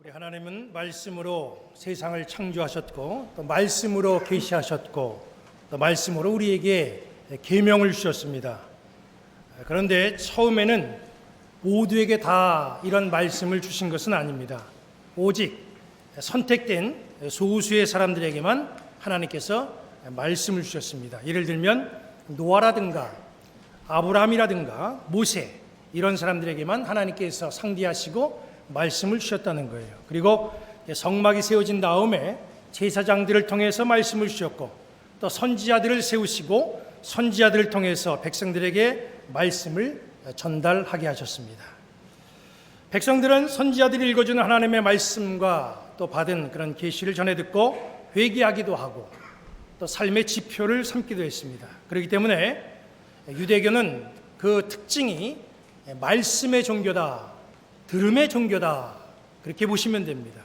우리 하나님은 말씀으로 세상을 창조하셨고 또 말씀으로 계시하셨고 또 말씀으로 우리에게 계명을 주셨습니다. 그런데 처음에는 모두에게 다 이런 말씀을 주신 것은 아닙니다. 오직 선택된 소수의 사람들에게만 하나님께서 말씀을 주셨습니다. 예를 들면 노아라든가 아브라함이라든가 모세 이런 사람들에게만 하나님께서 상대하시고 말씀을 주셨다는 거예요. 그리고 성막이 세워진 다음에 제사장들을 통해서 말씀을 주셨고 또 선지자들을 세우시고 선지자들을 통해서 백성들에게 말씀을 전달하게 하셨습니다. 백성들은 선지자들이 읽어주는 하나님의 말씀과 또 받은 그런 계시를 전해 듣고 회개하기도 하고 또 삶의 지표를 삼기도 했습니다. 그렇기 때문에 유대교는 그 특징이 말씀의 종교다, 들음의 종교다, 그렇게 보시면 됩니다.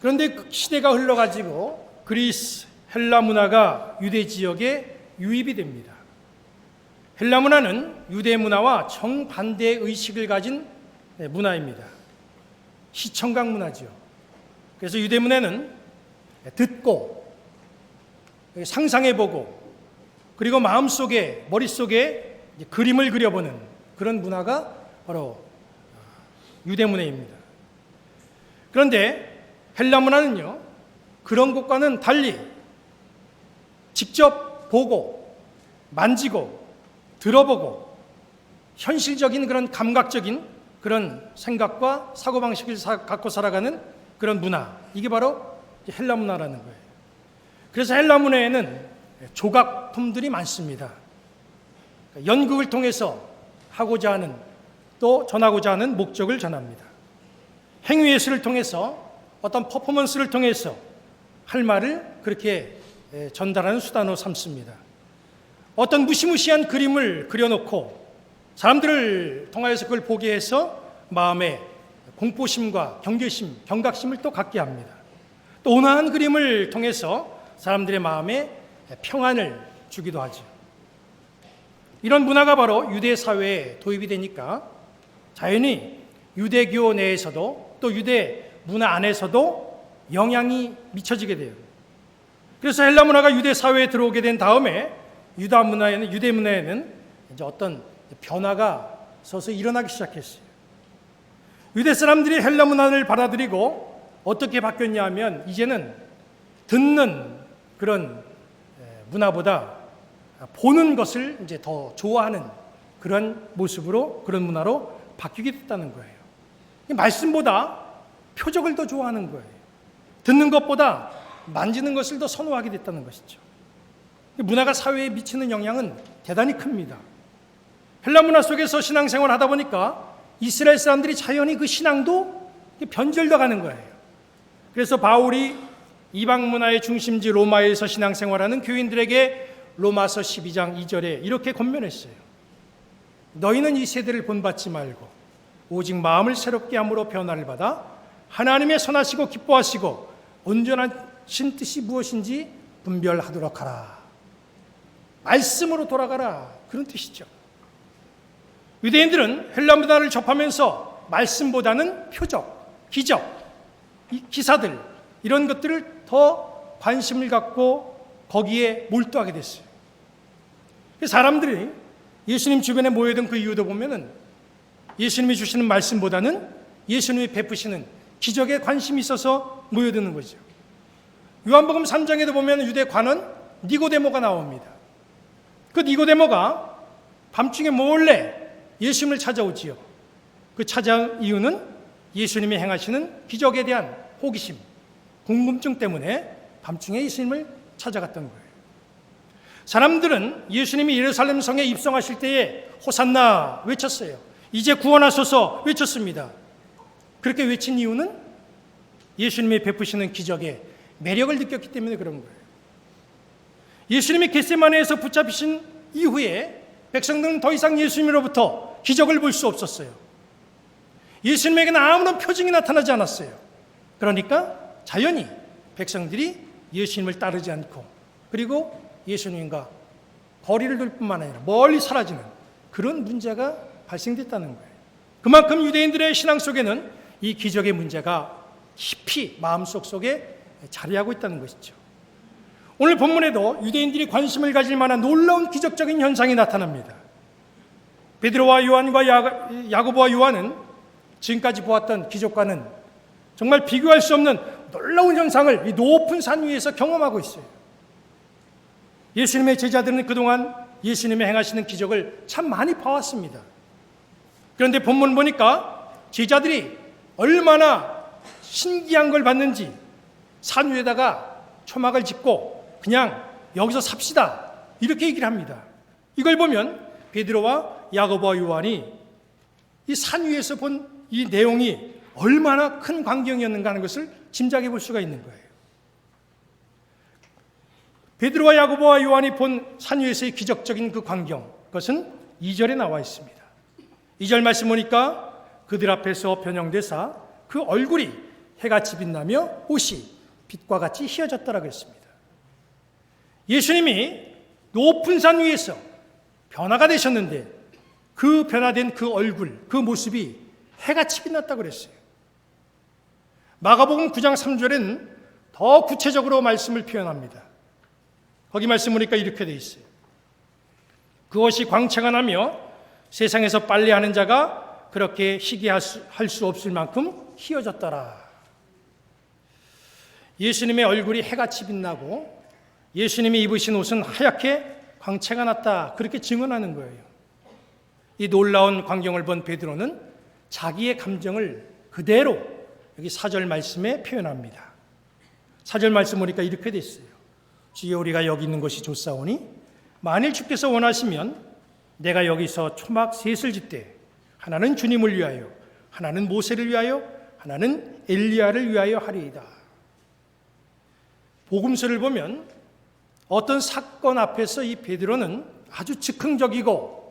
그런데 그 시대가 흘러가지고 그리스, 헬라 문화가 유대 지역에 유입이 됩니다. 헬라 문화는 유대 문화와 정반대의 의식을 가진 문화입니다. 시청각 문화죠. 그래서 유대 문화는 듣고 상상해보고 그리고 마음속에 머릿속에 그림을 그려보는 그런 문화가 바로 유대 문화입니다. 그런데 헬라 문화는요, 그런 것과는 달리 직접 보고 만지고 들어보고 현실적인 그런 감각적인 그런 생각과 사고방식을 갖고 살아가는 그런 문화, 이게 바로 헬라 문화라는 거예요. 그래서 헬라 문화에는 조각품들이 많습니다. 연극을 통해서 하고자 하는 또 전하고자 하는 목적을 전합니다. 행위예술을 통해서 어떤 퍼포먼스를 통해서 할 말을 그렇게 전달하는 수단으로 삼습니다. 어떤 무시무시한 그림을 그려놓고 사람들을 통하여서 그걸 보게 해서 마음에 공포심과 경계심, 경각심을 또 갖게 합니다. 또 온화한 그림을 통해서 사람들의 마음에 평안을 주기도 하죠. 이런 문화가 바로 유대 사회에 도입이 되니까 자연히 유대교 내에서도 또 유대 문화 안에서도 영향이 미쳐지게 돼요. 그래서 헬라 문화가 유대 사회에 들어오게 된 다음에 유대 문화에는 이제 어떤 변화가 서서히 일어나기 시작했어요. 유대 사람들이 헬라 문화를 받아들이고 어떻게 바뀌었냐 하면 이제는 듣는 그런 문화보다 보는 것을 이제 더 좋아하는 그런 모습으로, 그런 문화로 바뀌게 됐다는 거예요. 말씀보다 표적을 더 좋아하는 거예요. 듣는 것보다 만지는 것을 더 선호하게 됐다는 것이죠. 문화가 사회에 미치는 영향은 대단히 큽니다. 헬라 문화 속에서 신앙생활을 하다 보니까 이스라엘 사람들이 자연히 그 신앙도 변절돼 가는 거예요. 그래서 바울이 이방 문화의 중심지 로마에서 신앙생활하는 교인들에게 로마서 12장 2절에 이렇게 권면했어요. 너희는 이 세대를 본받지 말고 오직 마음을 새롭게 함으로 변화를 받아 하나님의 선하시고 기뻐하시고 온전하신 뜻이 무엇인지 분별하도록 하라. 말씀으로 돌아가라, 그런 뜻이죠. 유대인들은 헬라 문화를 접하면서 말씀보다는 표적, 기적, 기사들 이런 것들을 더 관심을 갖고 거기에 몰두하게 됐어요. 사람들이 예수님 주변에 모여든 그 이유도 보면은 예수님이 주시는 말씀보다는 예수님이 베푸시는 기적에 관심이 있어서 모여드는 거죠. 요한복음 3장에도 보면 유대 관원 니고데모가 나옵니다. 그 니고데모가 밤중에 몰래 예수님을 찾아오지요. 그 찾아온 이유는 예수님이 행하시는 기적에 대한 호기심, 궁금증 때문에 밤중에 예수님을 찾아갔던 거예요. 사람들은 예수님이 예루살렘 성에 입성하실 때에 호산나 외쳤어요. 이제 구원하소서 외쳤습니다. 그렇게 외친 이유는 예수님이 베푸시는 기적에 매력을 느꼈기 때문에 그런 거예요. 예수님이 겟세마네에서 붙잡히신 이후에 백성들은 더 이상 예수님으로부터 기적을 볼 수 없었어요. 예수님에게는 아무런 표징이 나타나지 않았어요. 그러니까 자연히 백성들이 예수님을 따르지 않고 그리고 예수님과 거리를 둘 뿐만 아니라 멀리 사라지는 그런 문제가 발생됐다는 거예요. 그만큼 유대인들의 신앙 속에는 이 기적의 문제가 깊이 마음속 속에 자리하고 있다는 것이죠. 오늘 본문에도 유대인들이 관심을 가질 만한 놀라운 기적적인 현상이 나타납니다. 베드로와 요한과 야고보와 요한은 지금까지 보았던 기적과는 정말 비교할 수 없는 놀라운 현상을 이 높은 산 위에서 경험하고 있어요. 예수님의 제자들은 그동안 예수님의 행하시는 기적을 참 많이 봐왔습니다. 그런데 본문 보니까 제자들이 얼마나 신기한 걸 봤는지 산 위에다가 초막을 짓고 그냥 여기서 삽시다 이렇게 얘기를 합니다. 이걸 보면 베드로와 야고보와 요한이 이 산 위에서 본 이 내용이 얼마나 큰 광경이었는가 하는 것을 짐작해 볼 수가 있는 거예요. 베드로와 야고보와 요한이 본 산 위에서의 기적적인 그 광경, 그것은 2절에 나와 있습니다. 2절 말씀 보니까 그들 앞에서 변형되사 그 얼굴이 해같이 빛나며 옷이 빛과 같이 휘어졌더라 그랬습니다. 예수님이 높은 산 위에서 변화가 되셨는데 그 변화된 그 얼굴, 그 모습이 해같이 빛났다고 그랬어요. 마가복음 9장 3절에는 더 구체적으로 말씀을 표현합니다. 거기 말씀 보니까 이렇게 돼 있어요. 그것이 광채가 나며 세상에서 빨래하는 자가 그렇게 희게 할 수 없을 만큼 휘어졌더라. 예수님의 얼굴이 해같이 빛나고 예수님이 입으신 옷은 하얗게 광채가 났다. 그렇게 증언하는 거예요. 이 놀라운 광경을 본 베드로는 자기의 감정을 그대로 여기 4절 말씀에 표현합니다. 4절 말씀 보니까 이렇게 돼 있어요. 주여 우리가 여기 있는 것이 좋사오니 만일 주께서 원하시면 내가 여기서 초막 셋을 짓되 하나는 주님을 위하여 하나는 모세를 위하여 하나는 엘리야를 위하여 하리이다. 복음서를 보면 어떤 사건 앞에서 이 베드로는 아주 즉흥적이고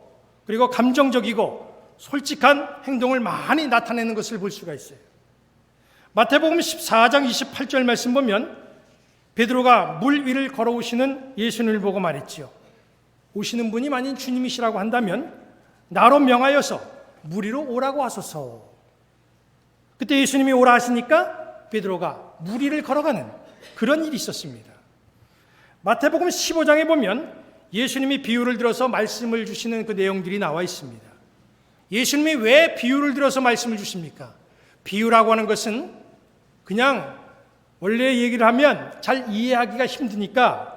그리고 감정적이고 솔직한 행동을 많이 나타내는 것을 볼 수가 있어요. 마태복음 14장 28절 말씀 보면 베드로가 물 위를 걸어오시는 예수님을 보고 말했지요. 오시는 분이 만일 주님이시라고 한다면 나로 명하여서 물 위로 오라고 하소서. 그때 예수님이 오라 하시니까 베드로가 물 위를 걸어가는 그런 일이 있었습니다. 마태복음 15장에 보면 예수님이 비유를 들어서 말씀을 주시는 그 내용들이 나와 있습니다. 예수님이 왜 비유를 들어서 말씀을 주십니까? 비유라고 하는 것은 그냥 원래 얘기를 하면 잘 이해하기가 힘드니까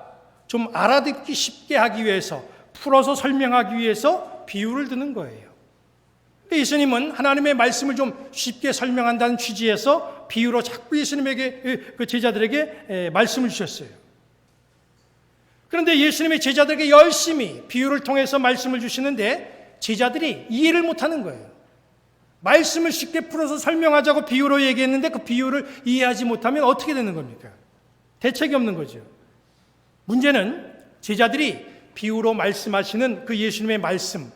좀 알아듣기 쉽게 하기 위해서 풀어서 설명하기 위해서 비유를 드는 거예요. 예수님은 하나님의 말씀을 좀 쉽게 설명한다는 취지에서 비유로 자꾸 예수님에게 그 제자들에게 말씀을 주셨어요. 그런데 예수님의 제자들에게 열심히 비유를 통해서 말씀을 주시는데 제자들이 이해를 못하는 거예요. 말씀을 쉽게 풀어서 설명하자고 비유로 얘기했는데 그 비유를 이해하지 못하면 어떻게 되는 겁니까? 대책이 없는 거죠. 문제는 제자들이 비유로 말씀하시는 그 예수님의 말씀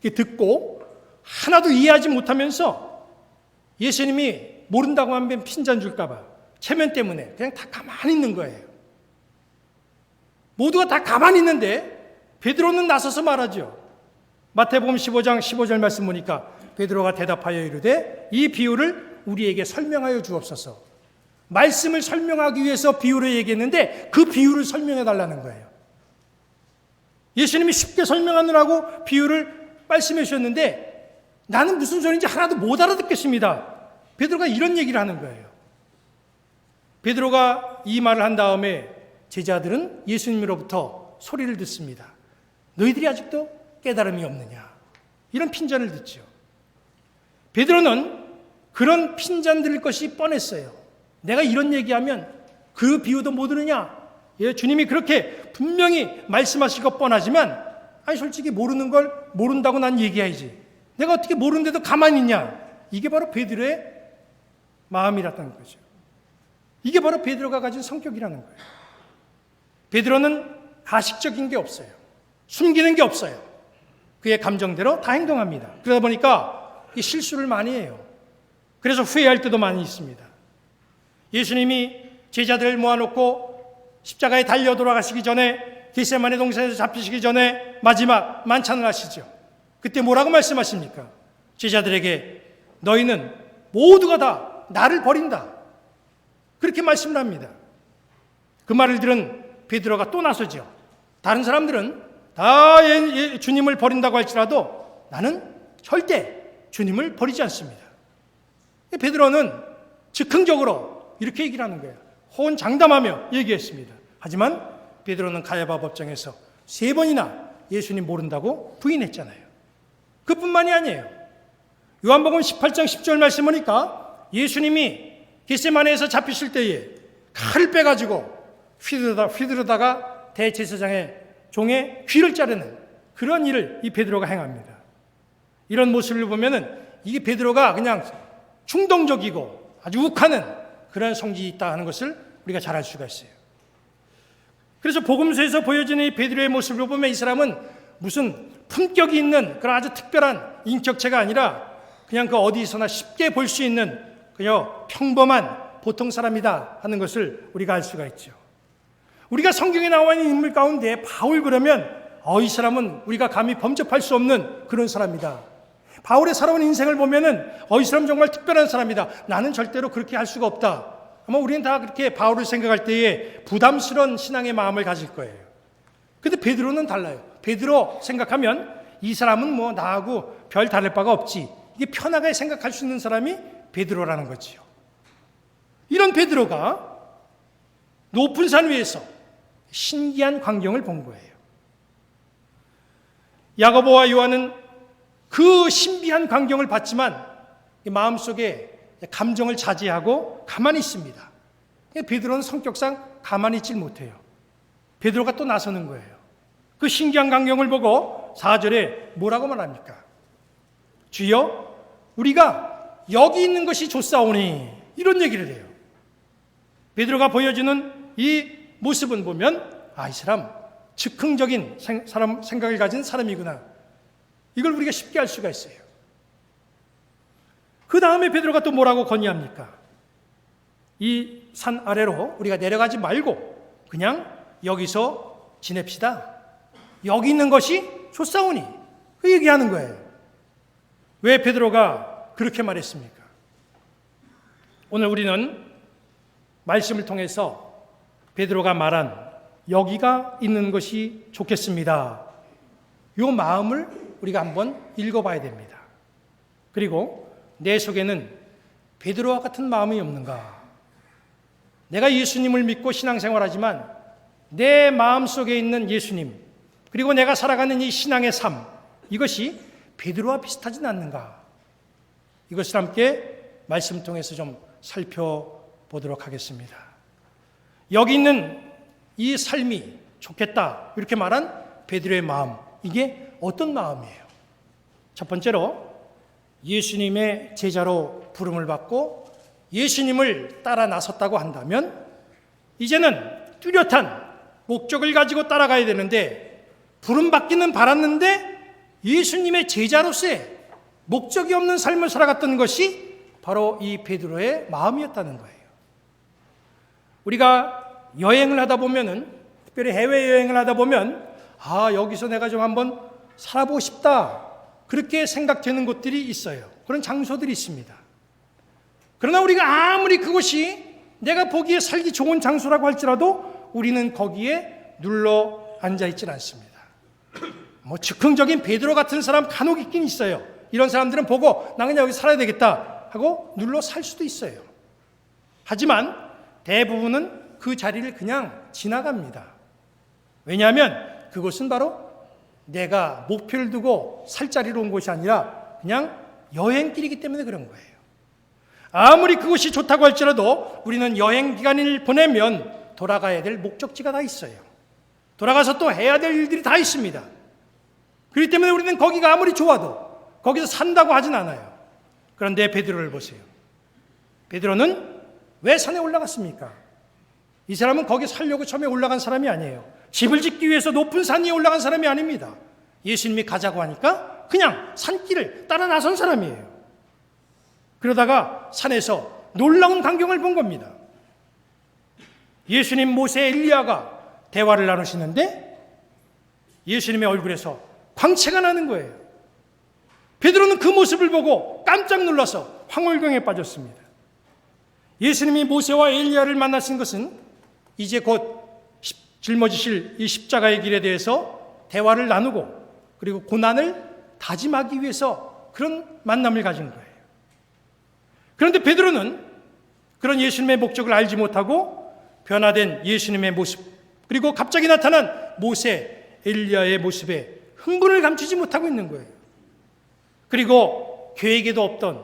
듣고 하나도 이해하지 못하면서 예수님이 모른다고 하면 핀잔 줄까 봐 체면 때문에 그냥 다 가만히 있는 거예요. 모두가 다 가만히 있는데 베드로는 나서서 말하죠. 마태복음 15장 15절 말씀 보니까 베드로가 대답하여 이르되 이 비유를 우리에게 설명하여 주옵소서. 말씀을 설명하기 위해서 비유를 얘기했는데 그 비유를 설명해 달라는 거예요. 예수님이 쉽게 설명하느라고 비유를 말씀해 주셨는데 나는 무슨 소리인지 하나도 못 알아듣겠습니다. 베드로가 이런 얘기를 하는 거예요. 베드로가 이 말을 한 다음에 제자들은 예수님으로부터 소리를 듣습니다. 너희들이 아직도 깨달음이 없느냐? 이런 핀잔을 듣죠. 베드로는 그런 핀잔 들을 것이 뻔했어요. 내가 이런 얘기하면 그 비유도 못 들으냐? 예, 주님이 그렇게 분명히 말씀하실 것 뻔하지만 아니 솔직히 모르는 걸 모른다고 난 얘기해야지. 내가 어떻게 모르는데도 가만히 있냐? 이게 바로 베드로의 마음이라는 거죠. 이게 바로 베드로가 가진 성격이라는 거예요. 베드로는 가식적인 게 없어요. 숨기는 게 없어요. 그의 감정대로 다 행동합니다. 그러다 보니까 이 실수를 많이 해요. 그래서 후회할 때도 많이 있습니다. 예수님이 제자들을 모아놓고 십자가에 달려 돌아가시기 전에 겟세마네 동산에서 잡히시기 전에 마지막 만찬을 하시죠. 그때 뭐라고 말씀하십니까? 제자들에게 너희는 모두가 다 나를 버린다. 그렇게 말씀을 합니다. 그 말을 들은 베드로가 또 나서죠. 다른 사람들은 다 주님을 버린다고 할지라도 나는 절대 주님을 버리지 않습니다. 베드로는 즉흥적으로 이렇게 얘기를 하는 거예요. 호언장담하며 얘기했습니다. 하지만 베드로는 가야바 법정에서 3번이나 예수님 모른다고 부인했잖아요. 그뿐만이 아니에요. 요한복음 18장 10절 말씀 보니까 예수님이 겟세마네에서 잡히실 때에 칼을 빼가지고 휘두르다가 대제사장의 종의 귀를 자르는 그런 일을 이 베드로가 행합니다. 이런 모습을 보면은 이게 베드로가 그냥 충동적이고 아주 욱하는 그런 성질이 있다 하는 것을 우리가 잘 알 수가 있어요. 그래서 복음서에서 보여지는 이 베드로의 모습을 보면 이 사람은 무슨 품격이 있는 그런 아주 특별한 인격체가 아니라 그냥 그 어디서나 쉽게 볼 수 있는 그냥 평범한 보통 사람이다 하는 것을 우리가 알 수가 있죠. 우리가 성경에 나와 있는 인물 가운데 바울 그러면 이 사람은 우리가 감히 범접할 수 없는 그런 사람이다. 바울의 살아온 인생을 보면은 이 사람 정말 특별한 사람이다. 나는 절대로 그렇게 할 수가 없다. 아마 우리는 다 그렇게 바울을 생각할 때에 부담스러운 신앙의 마음을 가질 거예요. 근데 베드로는 달라요. 베드로 생각하면 이 사람은 뭐 나하고 별 다를 바가 없지. 이게 편하게 생각할 수 있는 사람이 베드로라는 거지요. 이런 베드로가 높은 산 위에서 신기한 광경을 본 거예요. 야고보와 요한은 그 신비한 광경을 봤지만 마음속에 감정을 자제하고 가만히 있습니다. 베드로는 성격상 가만히 있질 못해요. 베드로가 또 나서는 거예요. 그 신기한 광경을 보고 4절에 뭐라고 말합니까? 주여 우리가 여기 있는 것이 좋사오니, 이런 얘기를 해요. 베드로가 보여주는 이 모습은 보면 이 사람 즉흥적인 생각을 가진 사람이구나, 이걸 우리가 쉽게 알 수가 있어요. 그 다음에 베드로가 또 뭐라고 건의합니까? 이 산 아래로 우리가 내려가지 말고 그냥 여기서 지냅시다. 여기 있는 것이 좋사오니, 그 얘기하는 거예요. 왜 베드로가 그렇게 말했습니까? 오늘 우리는 말씀을 통해서 베드로가 말한 여기가 있는 것이 좋겠습니다, 이 마음을 우리가 한번 읽어봐야 됩니다. 그리고 내 속에는 베드로와 같은 마음이 없는가? 내가 예수님을 믿고 신앙생활하지만 내 마음속에 있는 예수님, 그리고 내가 살아가는 이 신앙의 삶, 이것이 베드로와 비슷하진 않는가? 이것을 함께 말씀 통해서 좀 살펴보도록 하겠습니다. 여기 있는 이 삶이 좋겠다, 이렇게 말한 베드로의 마음, 이게 어떤 마음이에요? 첫 번째로 예수님의 제자로 부름을 받고 예수님을 따라 나섰다고 한다면 이제는 뚜렷한 목적을 가지고 따라가야 되는데, 부름받기는 받았는데 예수님의 제자로서의 목적이 없는 삶을 살아갔던 것이 바로 이 베드로의 마음이었다는 거예요. 우리가 여행을 하다 보면은, 특별히 해외여행을 하다 보면 여기서 내가 좀 한번 살아보고 싶다, 그렇게 생각되는 곳들이 있어요. 그런 장소들이 있습니다. 그러나 우리가 아무리 그곳이 내가 보기에 살기 좋은 장소라고 할지라도 우리는 거기에 눌러 앉아 있질 않습니다. 뭐 즉흥적인 베드로 같은 사람 간혹 있긴 있어요. 이런 사람들은 보고 나 그냥 여기 살아야 되겠다 하고 눌러 살 수도 있어요. 하지만 대부분은 그 자리를 그냥 지나갑니다. 왜냐하면 그곳은 바로 내가 목표를 두고 살 자리로 온 곳이 아니라 그냥 여행길이기 때문에 그런 거예요. 아무리 그곳이 좋다고 할지라도 우리는 여행 기간을 보내면 돌아가야 될 목적지가 다 있어요. 돌아가서 또 해야 될 일들이 다 있습니다. 그렇기 때문에 우리는 거기가 아무리 좋아도 거기서 산다고 하진 않아요. 그런데 베드로를 보세요. 베드로는 왜 산에 올라갔습니까? 이 사람은 거기 살려고 처음에 올라간 사람이 아니에요. 집을 짓기 위해서 높은 산 위에 올라간 사람이 아닙니다. 예수님이 가자고 하니까 그냥 산길을 따라 나선 사람이에요. 그러다가 산에서 놀라운 광경을 본 겁니다. 예수님, 모세, 엘리야가 대화를 나누시는데 예수님의 얼굴에서 광채가 나는 거예요. 베드로는 그 모습을 보고 깜짝 놀라서 황홀경에 빠졌습니다. 예수님이 모세와 엘리야를 만나신 것은 이제 곧 짊어지실 이 십자가의 길에 대해서 대화를 나누고 그리고 고난을 다짐하기 위해서 그런 만남을 가진 거예요. 그런데 베드로는 그런 예수님의 목적을 알지 못하고 변화된 예수님의 모습, 그리고 갑자기 나타난 모세, 엘리야의 모습에 흥분을 감추지 못하고 있는 거예요. 그리고 계획에도 없던,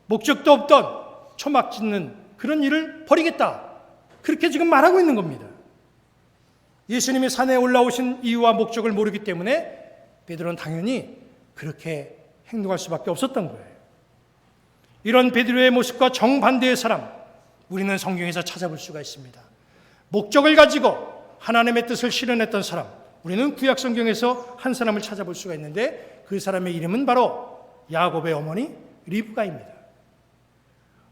목적도 없던 초막 짓는 그런 일을 벌이겠다, 그렇게 지금 말하고 있는 겁니다. 예수님이 산에 올라오신 이유와 목적을 모르기 때문에 베드로는 당연히 그렇게 행동할 수밖에 없었던 거예요. 이런 베드로의 모습과 정반대의 사람, 우리는 성경에서 찾아볼 수가 있습니다. 목적을 가지고 하나님의 뜻을 실현했던 사람, 우리는 구약 성경에서 한 사람을 찾아볼 수가 있는데 그 사람의 이름은 바로 야곱의 어머니 리브가입니다.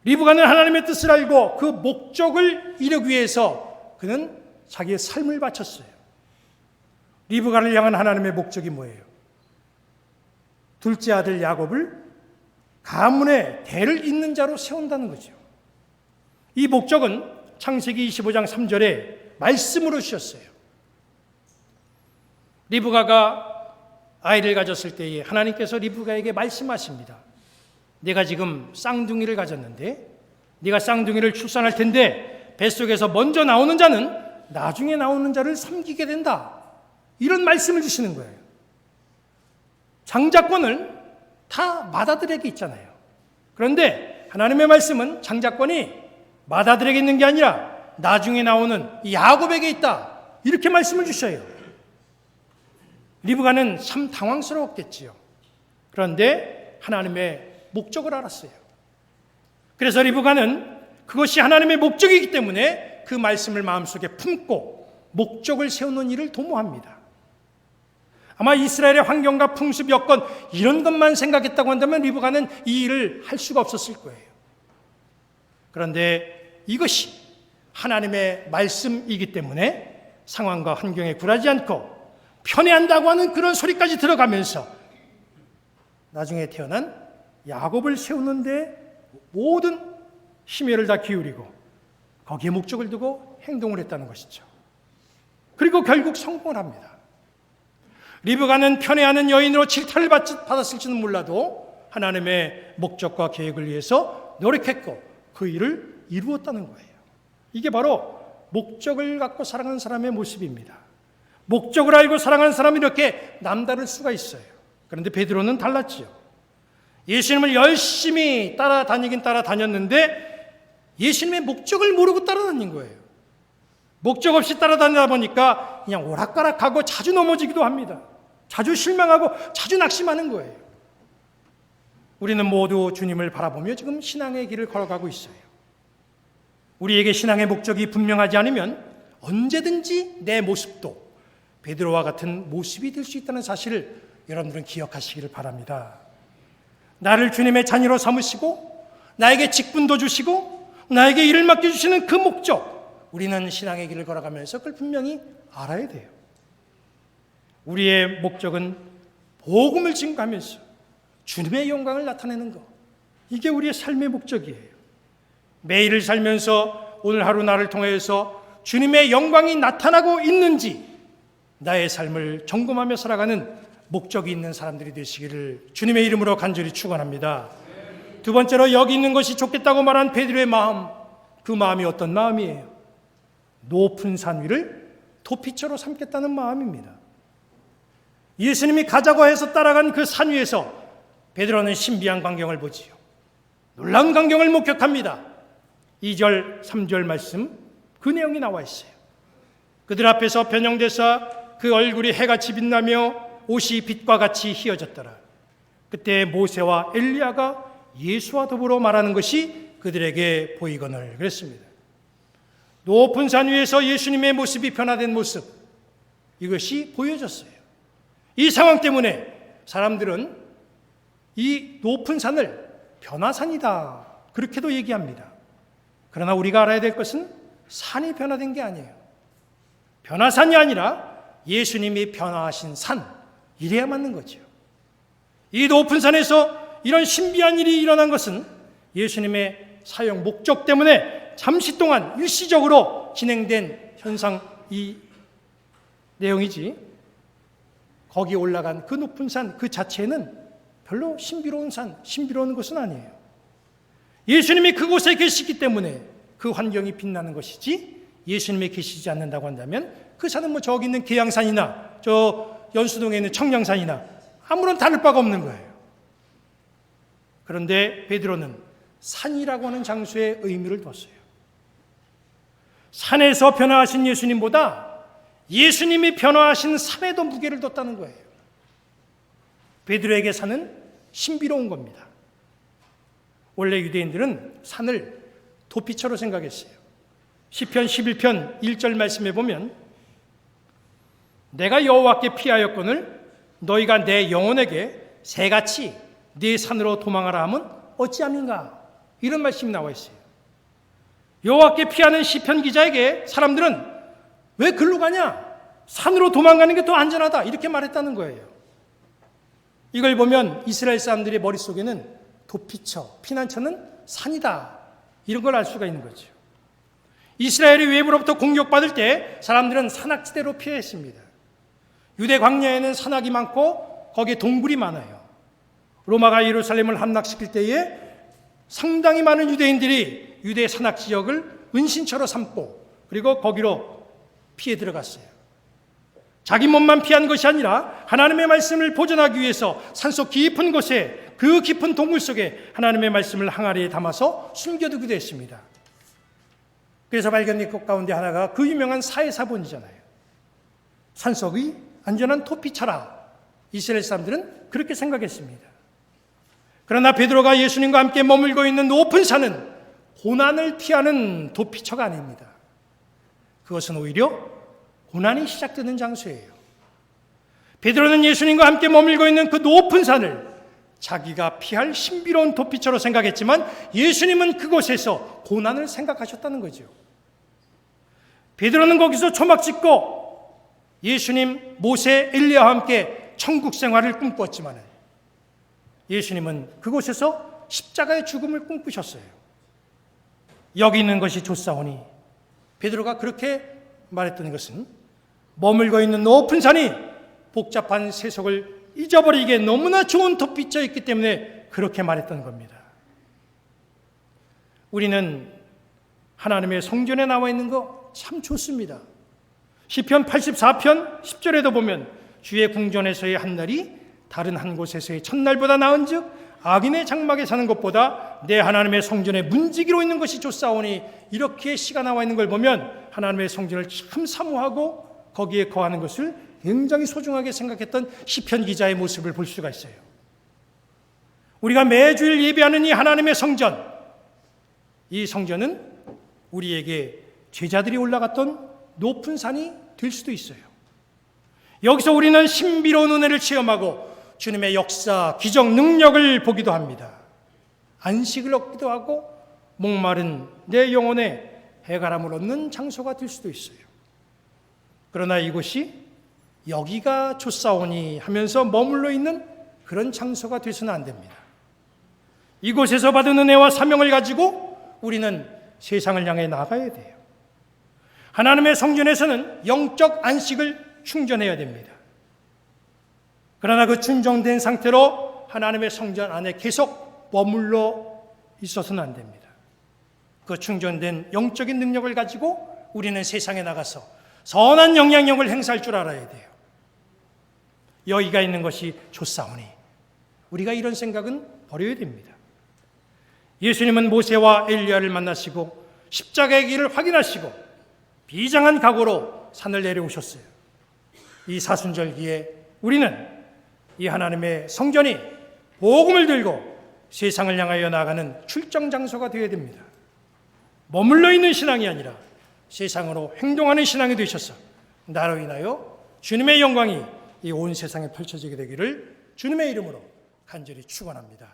리브가는 하나님의 뜻을 알고 그 목적을 이루기 위해서 그는 자기의 삶을 바쳤어요. 리브가를 향한 하나님의 목적이 뭐예요? 둘째 아들 야곱을 가문의 대를 잇는 자로 세운다는 거죠. 이 목적은 창세기 25장 3절에 말씀으로 주셨어요. 리브가가 아이를 가졌을 때에 하나님께서 리브가에게 말씀하십니다. 내가 지금 쌍둥이를 가졌는데 네가 쌍둥이를 출산할 텐데 뱃속에서 먼저 나오는 자는 나중에 나오는 자를 섬기게 된다. 이런 말씀을 주시는 거예요. 장자권을 다 맏아들에게 있잖아요. 그런데 하나님의 말씀은 장자권이 맏아들에게 있는 게 아니라 나중에 나오는 야곱에게 있다. 이렇게 말씀을 주셔요. 리브가는 참 당황스러웠겠지요. 그런데 하나님의 목적을 알았어요. 그래서 리브가는 그것이 하나님의 목적이기 때문에 그 말씀을 마음속에 품고 목적을 세우는 일을 도모합니다. 아마 이스라엘의 환경과 풍습, 여건 이런 것만 생각했다고 한다면 리브가는 이 일을 할 수가 없었을 거예요. 그런데 이것이 하나님의 말씀이기 때문에 상황과 환경에 굴하지 않고 편애한다고 하는 그런 소리까지 들어가면서 나중에 태어난 야곱을 세우는데 모든 심혈을 다 기울이고 거기에 목적을 두고 행동을 했다는 것이죠. 그리고 결국 성공을 합니다. 리브가는 편애하는 여인으로 질타를 받았을지는 몰라도 하나님의 목적과 계획을 위해서 노력했고 그 일을 이루었다는 거예요. 이게 바로 목적을 갖고 살아가는 사람의 모습입니다. 목적을 알고 사랑하는 사람이 이렇게 남다를 수가 있어요. 그런데 베드로는 달랐지요. 예수님을 열심히 따라다니긴 따라다녔는데 예수님의 목적을 모르고 따라다닌 거예요. 목적 없이 따라다니다 보니까 그냥 오락가락하고 자주 넘어지기도 합니다. 자주 실망하고 자주 낙심하는 거예요. 우리는 모두 주님을 바라보며 지금 신앙의 길을 걸어가고 있어요. 우리에게 신앙의 목적이 분명하지 않으면 언제든지 내 모습도 베드로와 같은 모습이 될 수 있다는 사실을 여러분들은 기억하시기를 바랍니다. 나를 주님의 자녀로 삼으시고 나에게 직분도 주시고 나에게 일을 맡겨주시는 그 목적, 우리는 신앙의 길을 걸어가면서 그걸 분명히 알아야 돼요. 우리의 목적은 복음을 증거하면서 주님의 영광을 나타내는 것, 이게 우리의 삶의 목적이에요. 매일을 살면서 오늘 하루 나를 통해서 주님의 영광이 나타나고 있는지 나의 삶을 점검하며 살아가는 목적이 있는 사람들이 되시기를 주님의 이름으로 간절히 축원합니다. 두 번째로 여기 있는 것이 좋겠다고 말한 베드로의 마음, 그 마음이 어떤 마음이에요? 높은 산 위를 도피처로 삼겠다는 마음입니다. 예수님이 가자고 해서 따라간 그 산 위에서 베드로는 신비한 광경을 보지요. 놀라운 광경을 목격합니다. 2절, 3절 말씀 그 내용이 나와 있어요. 그들 앞에서 변형되사 그 얼굴이 해같이 빛나며 옷이 빛과 같이 희어졌더라. 그때 모세와 엘리야가 예수와 더불어 말하는 것이 그들에게 보이거늘 그랬습니다. 높은 산 위에서 예수님의 모습이 변화된 모습, 이것이 보여졌어요. 이 상황 때문에 사람들은 이 높은 산을 변화산이다 그렇게도 얘기합니다. 그러나 우리가 알아야 될 것은 산이 변화된 게 아니에요. 변화산이 아니라 예수님이 변화하신 산, 이래야 맞는 거죠. 이 높은 산에서 이런 신비한 일이 일어난 것은 예수님의 사역 목적 때문에 잠시 동안 일시적으로 진행된 현상, 이 내용이지, 거기 올라간 그 높은 산 그 자체는 별로 신비로운 것은 아니에요. 예수님이 그곳에 계시기 때문에 그 환경이 빛나는 것이지, 예수님이 계시지 않는다고 한다면 그 산은 뭐 저기 있는 계양산이나 저 연수동에 있는 청량산이나 아무런 다를 바가 없는 거예요. 그런데 베드로는 산이라고 하는 장소에 의미를 뒀어요. 산에서 변화하신 예수님보다 예수님이 변화하신 산에도 무게를 뒀다는 거예요. 베드로에게 산은 신비로운 겁니다. 원래 유대인들은 산을 도피처로 생각했어요. 시편 11편 1절 말씀에 보면, 내가 여호와께 피하였거늘 너희가 내 영혼에게 새같이 네 산으로 도망하라 하면 어찌함인가, 이런 말씀이 나와 있어요. 여호와께 피하는 시편 기자에게 사람들은 왜 글로 가냐, 산으로 도망가는 게 더 안전하다, 이렇게 말했다는 거예요. 이걸 보면 이스라엘 사람들의 머릿속에는 도피처, 피난처는 산이다, 이런 걸 알 수가 있는 거죠. 이스라엘이 외부로부터 공격받을 때 사람들은 산악지대로 피했습니다. 유대 광야에는 산악이 많고 거기에 동굴이 많아요. 로마가 예루살렘을 함락시킬 때에 상당히 많은 유대인들이 유대 산악 지역을 은신처로 삼고 그리고 거기로 피해 들어갔어요. 자기 몸만 피한 것이 아니라 하나님의 말씀을 보존하기 위해서 산속 깊은 곳에, 그 깊은 동굴 속에 하나님의 말씀을 항아리에 담아서 숨겨두기도 했습니다. 그래서 발견된 것 가운데 하나가 그 유명한 사해사본이잖아요. 산속의 안전한 도피처라 이스라엘 사람들은 그렇게 생각했습니다. 그러나 베드로가 예수님과 함께 머물고 있는 높은 산은 고난을 피하는 도피처가 아닙니다. 그것은 오히려 고난이 시작되는 장소예요. 베드로는 예수님과 함께 머물고 있는 그 높은 산을 자기가 피할 신비로운 도피처로 생각했지만 예수님은 그곳에서 고난을 생각하셨다는 거죠. 베드로는 거기서 초막 짓고 예수님, 모세, 엘리야와 함께 천국 생활을 꿈꾸었지만 예수님은 그곳에서 십자가의 죽음을 꿈꾸셨어요. 여기 있는 것이 좋사오니, 베드로가 그렇게 말했던 것은 머물고 있는 높은 산이 복잡한 세속을 잊어버리기에 너무나 좋은 도피처 있기 때문에 그렇게 말했던 겁니다. 우리는 하나님의 성전에 나와 있는 거 참 좋습니다. 시편 84편 10절에도 보면 주의 궁전에서의 한 날이 다른 한 곳에서의 첫날보다 나은즉 악인의 장막에 사는 것보다 내 하나님의 성전에 문지기로 있는 것이 좋사오니, 이렇게 시가 나와 있는 걸 보면 하나님의 성전을 참 사모하고 거기에 거하는 것을 굉장히 소중하게 생각했던 시편 기자의 모습을 볼 수가 있어요. 우리가 매주일 예배하는 이 하나님의 성전, 이 성전은 우리에게 제자들이 올라갔던 높은 산이 될 수도 있어요. 여기서 우리는 신비로운 은혜를 체험하고 주님의 역사, 기적, 능력을 보기도 합니다. 안식을 얻기도 하고 목마른 내 영혼에 해가람을 얻는 장소가 될 수도 있어요. 그러나 이곳이 여기가 좋사오니 하면서 머물러 있는 그런 장소가 되서는 안 됩니다. 이곳에서 받은 은혜와 사명을 가지고 우리는 세상을 향해 나가야 돼요. 하나님의 성전에서는 영적 안식을 충전해야 됩니다. 그러나 그 충전된 상태로 하나님의 성전 안에 계속 머물러 있어서는 안 됩니다. 그 충전된 영적인 능력을 가지고 우리는 세상에 나가서 선한 영향력을 행사할 줄 알아야 돼요. 여기가 있는 것이 좋사오니, 우리가 이런 생각은 버려야 됩니다. 예수님은 모세와 엘리야를 만나시고 십자가의 길을 확인하시고 비장한 각오로 산을 내려오셨어요. 이 사순절기에 우리는 이 하나님의 성전이 복음을 들고 세상을 향하여 나아가는 출정 장소가 되어야 됩니다. 머물러 있는 신앙이 아니라 세상으로 행동하는 신앙이 되셔서 나로 인하여 주님의 영광이 이 온 세상에 펼쳐지게 되기를 주님의 이름으로 간절히 축원합니다.